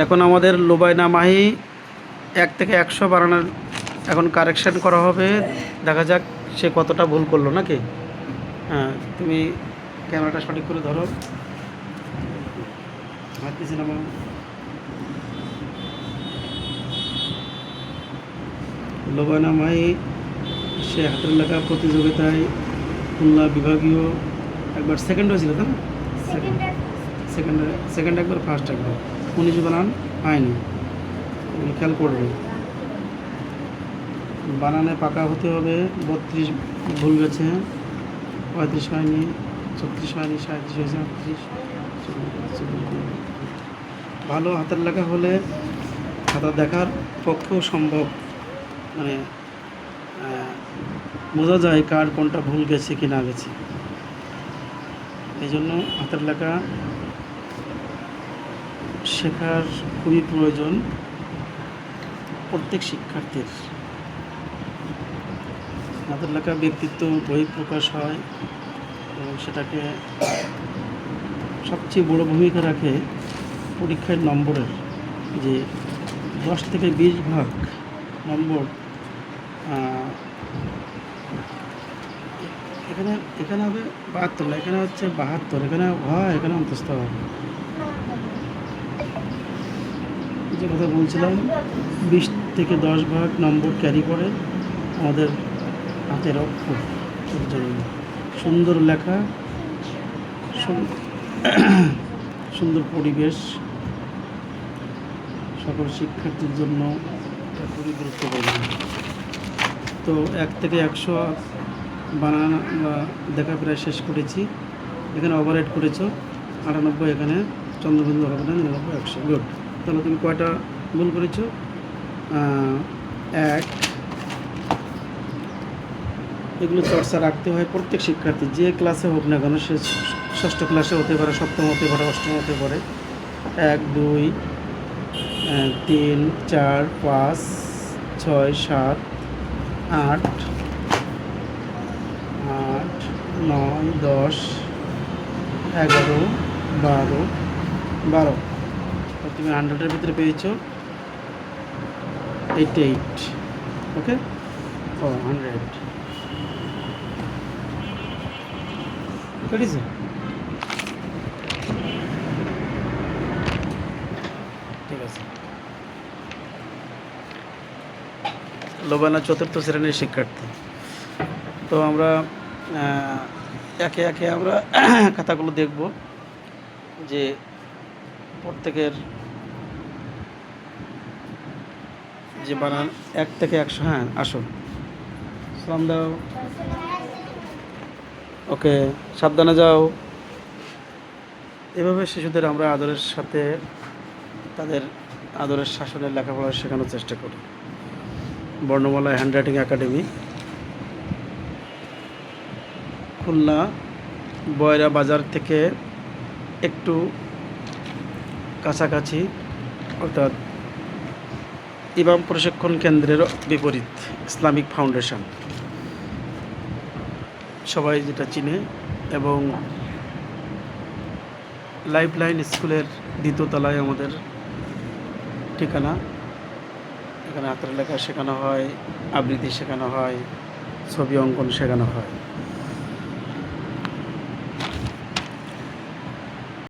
এখন আমাদের লুবাইনা মাহি 1 থেকে 100 বানানোর এখন কারেকশান করা হবে। দেখা যাক সে কতটা ভুল করলো নাকি। হ্যাঁ, তুমি ক্যামেরাটা সঠিক করে ধরো। হাঁটতেছি না বাবা। লুবাইনা মাহি সে হাতের লেখা প্রতিযোগিতায় খুলনা বিভাগীয় একবার সেকেন্ড হয়েছিল, তাই না? সেকেন্ড একবার, ফার্স্ট একবার। 19 বানান হয়নি, এগুলো খেয়াল করবে। বানানে পাকা হতে হবে। 32 ভুল গেছে, 35 হয়নি, 36 হয়নি, 37 হয়েছে, 38। ভালো হাতের লেখা হলে খাতা দেখার পক্ষেও সম্ভব, মানে বোঝা যায় কার কোনটা ভুল গেছে কি না গেছে। এই জন্য হাতের লেখা শেখার খুবই প্রয়োজন প্রত্যেক শিক্ষার্থীর। হাতের লেখা ব্যক্তিত্ব বহিঃপ্রকাশ হয় এবং সেটাকে সবচেয়ে বড় ভূমিকা রাখে পরীক্ষার নম্বরের। যে 10 থেকে 20 ভাগ নম্বর এখানে এখানে হবে 72 না, এখানে হচ্ছে 72, এখানে হয়, এখানে অন্তস্থ হয়। যে কথা বলছিলাম, 20 থেকে 10 ভাগ নম্বর ক্যারি করে আমাদের হাতের অক্ষর জন্য। সুন্দর লেখা, সুন্দর পরিবেশ সকল শিক্ষার্থীর জন্য খুবই গুরুত্বপূর্ণ। তো 1 থেকে 100 বানান দেখা প্রায় শেষ করেছি। এখানে ওভারহেড করেছো 98, এখানে চন্দ্রবিন্দু হবে না, 99, 100। গুড। তাহলে তুমি কয়টা ভুল করেছো? 1। এগুলো চর্চা রাখতে হয় প্রত্যেক শিক্ষার্থী, যে ক্লাসে হোক না কেন। সে 6ষ্ঠ ক্লাসে হতে পারে, 7ম হতে পারে, 8ম হতে পারে। 1, 2, 3, 4, 5, 6, 7, 8, 9, 10, 11, 12। তুমি 100-এর ভিতরে পেয়েছো 88। ওকে, 100 কেটেছে। ঠিক আছে। লুবাইনা 4র্থ শ্রেণীর শিক্ষার্থী। তো আমরা একে একে আমরা খাতাগুলো দেখব, যে প্রত্যেকের যে বানান 1 থেকে 100। হ্যাঁ, আসো, সালাম দাও। ওকে, সাবধানে যাও। এভাবে শিশুদের আমরা আদরের সাথে তাদের আদরের শাসনের লেখাপড়া শেখানোর চেষ্টা করি। বর্ণমালা হ্যান্ডরাইটিং একাডেমি, খুলনা বয়রা বাজার থেকে একটু কাছাকাছি, অর্থাৎ ইমাম প্রশিক্ষণ কেন্দ্রের বিপরীত ইসলামিক ফাউন্ডেশন, সবাই যেটা চিনে। এবং লাইফলাইন স্কুলের 2য় তলায় আমাদের ঠিকানা। এখানে হাতের লেখা শেখানো হয়, আবৃত্তি শেখানো হয়, ছবি অঙ্কন শেখানো হয়।